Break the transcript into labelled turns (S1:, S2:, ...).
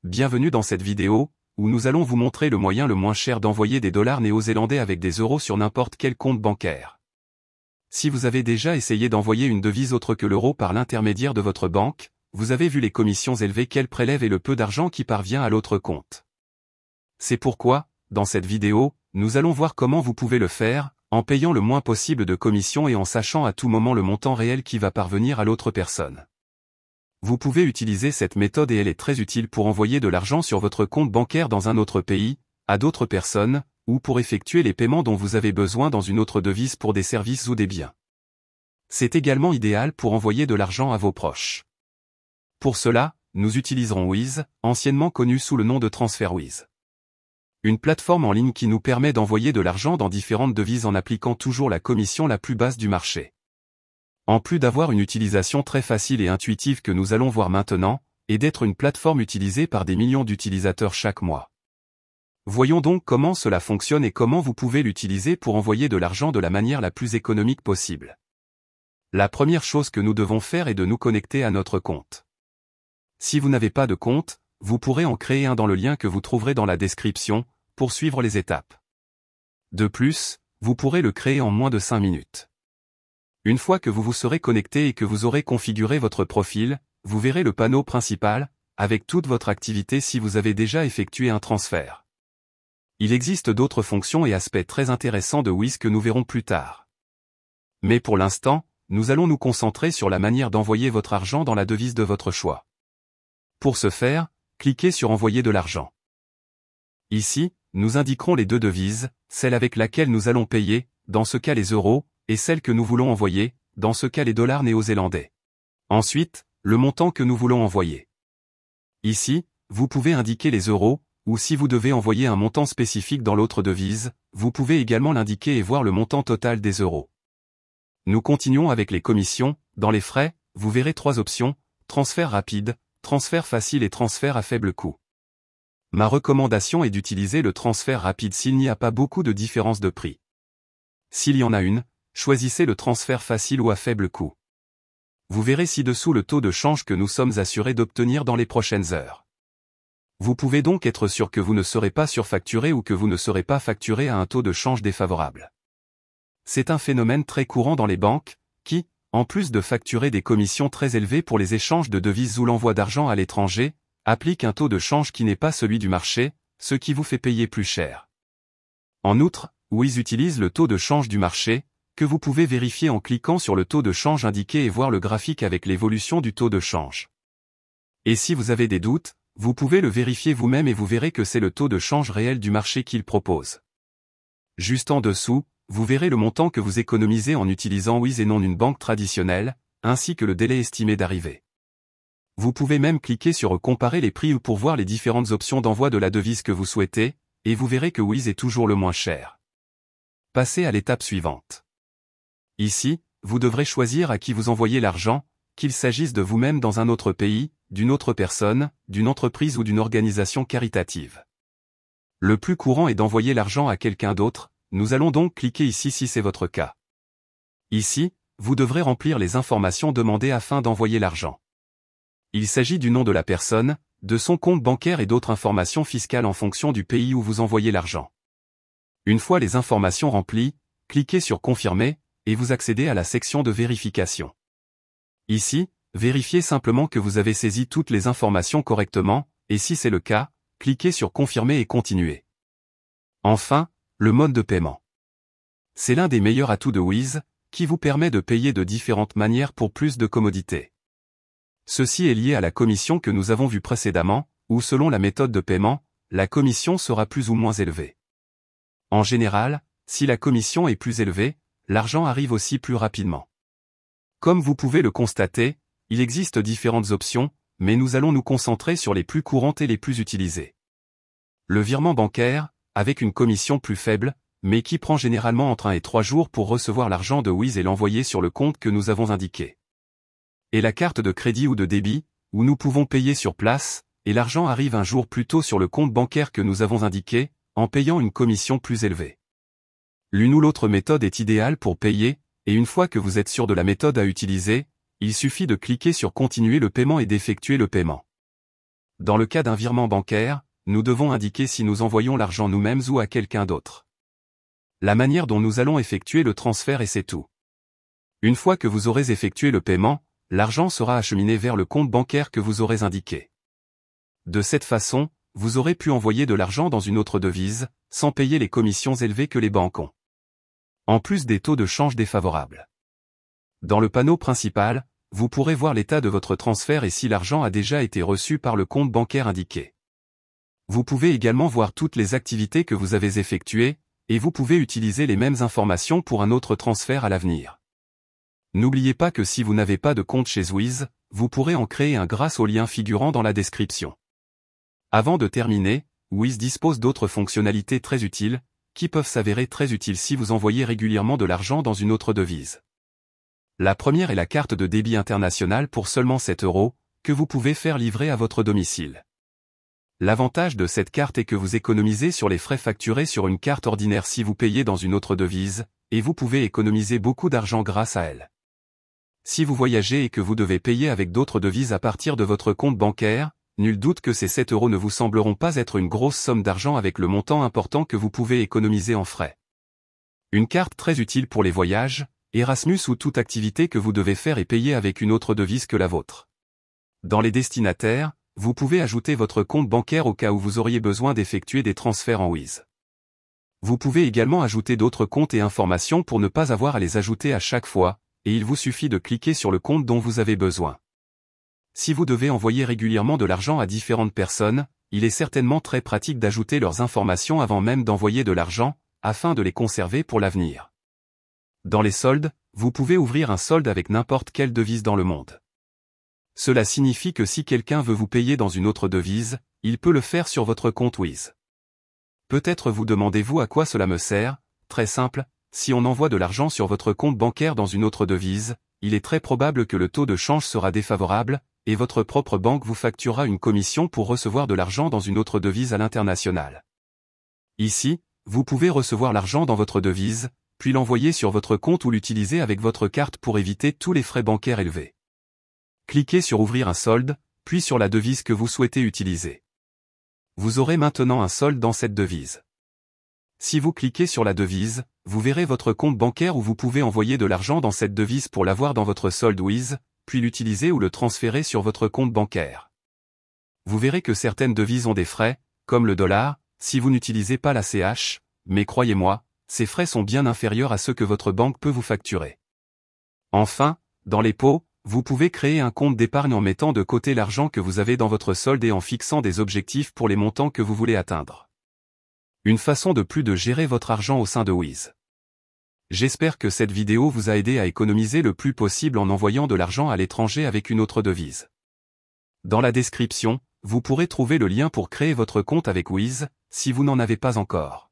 S1: bienvenue dans cette vidéo, où nous allons vous montrer le moyen le moins cher d'envoyer des dollars néo-zélandais avec des euros sur n'importe quel compte bancaire. Si vous avez déjà essayé d'envoyer une devise autre que l'euro par l'intermédiaire de votre banque, vous avez vu les commissions élevées qu'elle prélève et le peu d'argent qui parvient à l'autre compte. C'est pourquoi, dans cette vidéo, nous allons voir comment vous pouvez le faire, en payant le moins possible de commissions et en sachant à tout moment le montant réel qui va parvenir à l'autre personne. Vous pouvez utiliser cette méthode et elle est très utile pour envoyer de l'argent sur votre compte bancaire dans un autre pays, à d'autres personnes, ou pour effectuer les paiements dont vous avez besoin dans une autre devise pour des services ou des biens. C'est également idéal pour envoyer de l'argent à vos proches. Pour cela, nous utiliserons Wise, anciennement connu sous le nom de TransferWise. Une plateforme en ligne qui nous permet d'envoyer de l'argent dans différentes devises en appliquant toujours la commission la plus basse du marché. En plus d'avoir une utilisation très facile et intuitive que nous allons voir maintenant, et d'être une plateforme utilisée par des millions d'utilisateurs chaque mois. Voyons donc comment cela fonctionne et comment vous pouvez l'utiliser pour envoyer de l'argent de la manière la plus économique possible. La première chose que nous devons faire est de nous connecter à notre compte. Si vous n'avez pas de compte, vous pourrez en créer un dans le lien que vous trouverez dans la description, pour suivre les étapes. De plus, vous pourrez le créer en moins de 5 minutes. Une fois que vous vous serez connecté et que vous aurez configuré votre profil, vous verrez le panneau principal, avec toute votre activité si vous avez déjà effectué un transfert. Il existe d'autres fonctions et aspects très intéressants de Wise que nous verrons plus tard. Mais pour l'instant, nous allons nous concentrer sur la manière d'envoyer votre argent dans la devise de votre choix. Pour ce faire, cliquez sur Envoyer de l'argent. Ici, nous indiquerons les deux devises, celle avec laquelle nous allons payer, dans ce cas les euros, et celle que nous voulons envoyer, dans ce cas les dollars néo-zélandais. Ensuite, le montant que nous voulons envoyer. Ici, vous pouvez indiquer les euros, ou si vous devez envoyer un montant spécifique dans l'autre devise, vous pouvez également l'indiquer et voir le montant total des euros. Nous continuons avec les commissions. Dans les frais, vous verrez 3 options, transfert rapide, transfert facile et transfert à faible coût. Ma recommandation est d'utiliser le transfert rapide s'il n'y a pas beaucoup de différence de prix. S'il y en a une, choisissez le transfert facile ou à faible coût. Vous verrez ci-dessous le taux de change que nous sommes assurés d'obtenir dans les prochaines heures. Vous pouvez donc être sûr que vous ne serez pas surfacturé ou que vous ne serez pas facturé à un taux de change défavorable. C'est un phénomène très courant dans les banques, qui, en plus de facturer des commissions très élevées pour les échanges de devises ou l'envoi d'argent à l'étranger, applique un taux de change qui n'est pas celui du marché, ce qui vous fait payer plus cher. En outre, Wise utilise le taux de change du marché, que vous pouvez vérifier en cliquant sur le taux de change indiqué et voir le graphique avec l'évolution du taux de change. Et si vous avez des doutes, vous pouvez le vérifier vous-même et vous verrez que c'est le taux de change réel du marché qu'il propose. Juste en dessous, vous verrez le montant que vous économisez en utilisant Wise et non une banque traditionnelle, ainsi que le délai estimé d'arrivée. Vous pouvez même cliquer sur Comparer les prix ou pour voir les différentes options d'envoi de la devise que vous souhaitez, et vous verrez que Wise est toujours le moins cher. Passez à l'étape suivante. Ici, vous devrez choisir à qui vous envoyez l'argent, qu'il s'agisse de vous-même dans un autre pays, d'une autre personne, d'une entreprise ou d'une organisation caritative. Le plus courant est d'envoyer l'argent à quelqu'un d'autre, nous allons donc cliquer ici si c'est votre cas. Ici, vous devrez remplir les informations demandées afin d'envoyer l'argent. Il s'agit du nom de la personne, de son compte bancaire et d'autres informations fiscales en fonction du pays où vous envoyez l'argent. Une fois les informations remplies, cliquez sur Confirmer, et vous accédez à la section de vérification. Ici, vérifiez simplement que vous avez saisi toutes les informations correctement, et si c'est le cas, cliquez sur Confirmer et Continuer. Enfin, le mode de paiement. C'est l'un des meilleurs atouts de Wise, qui vous permet de payer de différentes manières pour plus de commodité. Ceci est lié à la commission que nous avons vue précédemment, où selon la méthode de paiement, la commission sera plus ou moins élevée. En général, si la commission est plus élevée, l'argent arrive aussi plus rapidement. Comme vous pouvez le constater, il existe différentes options, mais nous allons nous concentrer sur les plus courantes et les plus utilisées. Le virement bancaire, avec une commission plus faible, mais qui prend généralement entre 1 et 3 jours pour recevoir l'argent de Wise et l'envoyer sur le compte que nous avons indiqué. Et la carte de crédit ou de débit, où nous pouvons payer sur place, et l'argent arrive un jour plus tôt sur le compte bancaire que nous avons indiqué, en payant une commission plus élevée. L'une ou l'autre méthode est idéale pour payer, et une fois que vous êtes sûr de la méthode à utiliser, il suffit de cliquer sur Continuer le paiement et d'effectuer le paiement. Dans le cas d'un virement bancaire, nous devons indiquer si nous envoyons l'argent nous-mêmes ou à quelqu'un d'autre. La manière dont nous allons effectuer le transfert et c'est tout. Une fois que vous aurez effectué le paiement, l'argent sera acheminé vers le compte bancaire que vous aurez indiqué. De cette façon, vous aurez pu envoyer de l'argent dans une autre devise, sans payer les commissions élevées que les banques ont. En plus des taux de change défavorables. Dans le panneau principal, vous pourrez voir l'état de votre transfert et si l'argent a déjà été reçu par le compte bancaire indiqué. Vous pouvez également voir toutes les activités que vous avez effectuées, et vous pouvez utiliser les mêmes informations pour un autre transfert à l'avenir. N'oubliez pas que si vous n'avez pas de compte chez Wiz, vous pourrez en créer un grâce au lien figurant dans la description. Avant de terminer, Wiz dispose d'autres fonctionnalités très utiles, qui peuvent s'avérer très utiles si vous envoyez régulièrement de l'argent dans une autre devise. La première est la carte de débit international pour seulement 7 €, que vous pouvez faire livrer à votre domicile. L'avantage de cette carte est que vous économisez sur les frais facturés sur une carte ordinaire si vous payez dans une autre devise, et vous pouvez économiser beaucoup d'argent grâce à elle. Si vous voyagez et que vous devez payer avec d'autres devises à partir de votre compte bancaire, nul doute que ces 7 € ne vous sembleront pas être une grosse somme d'argent avec le montant important que vous pouvez économiser en frais. Une carte très utile pour les voyages, Erasmus ou toute activité que vous devez faire et payer avec une autre devise que la vôtre. Dans les destinataires, vous pouvez ajouter votre compte bancaire au cas où vous auriez besoin d'effectuer des transferts en Wiz. Vous pouvez également ajouter d'autres comptes et informations pour ne pas avoir à les ajouter à chaque fois, et il vous suffit de cliquer sur le compte dont vous avez besoin. Si vous devez envoyer régulièrement de l'argent à différentes personnes, il est certainement très pratique d'ajouter leurs informations avant même d'envoyer de l'argent, afin de les conserver pour l'avenir. Dans les soldes, vous pouvez ouvrir un solde avec n'importe quelle devise dans le monde. Cela signifie que si quelqu'un veut vous payer dans une autre devise, il peut le faire sur votre compte Wiz. Peut-être vous demandez-vous à quoi cela me sert? Très simple, si on envoie de l'argent sur votre compte bancaire dans une autre devise, il est très probable que le taux de change sera défavorable, et votre propre banque vous facturera une commission pour recevoir de l'argent dans une autre devise à l'international. Ici, vous pouvez recevoir l'argent dans votre devise, puis l'envoyer sur votre compte ou l'utiliser avec votre carte pour éviter tous les frais bancaires élevés. Cliquez sur Ouvrir un solde, puis sur la devise que vous souhaitez utiliser. Vous aurez maintenant un solde dans cette devise. Si vous cliquez sur la devise, vous verrez votre compte bancaire où vous pouvez envoyer de l'argent dans cette devise pour l'avoir dans votre solde Wiz, puis l'utiliser ou le transférer sur votre compte bancaire. Vous verrez que certaines devises ont des frais, comme le dollar, si vous n'utilisez pas la CH, mais croyez-moi, ces frais sont bien inférieurs à ceux que votre banque peut vous facturer. Enfin, dans les pots, vous pouvez créer un compte d'épargne en mettant de côté l'argent que vous avez dans votre solde et en fixant des objectifs pour les montants que vous voulez atteindre. Une façon de plus de gérer votre argent au sein de Wiz. J'espère que cette vidéo vous a aidé à économiser le plus possible en envoyant de l'argent à l'étranger avec une autre devise. Dans la description, vous pourrez trouver le lien pour créer votre compte avec Wiz, si vous n'en avez pas encore.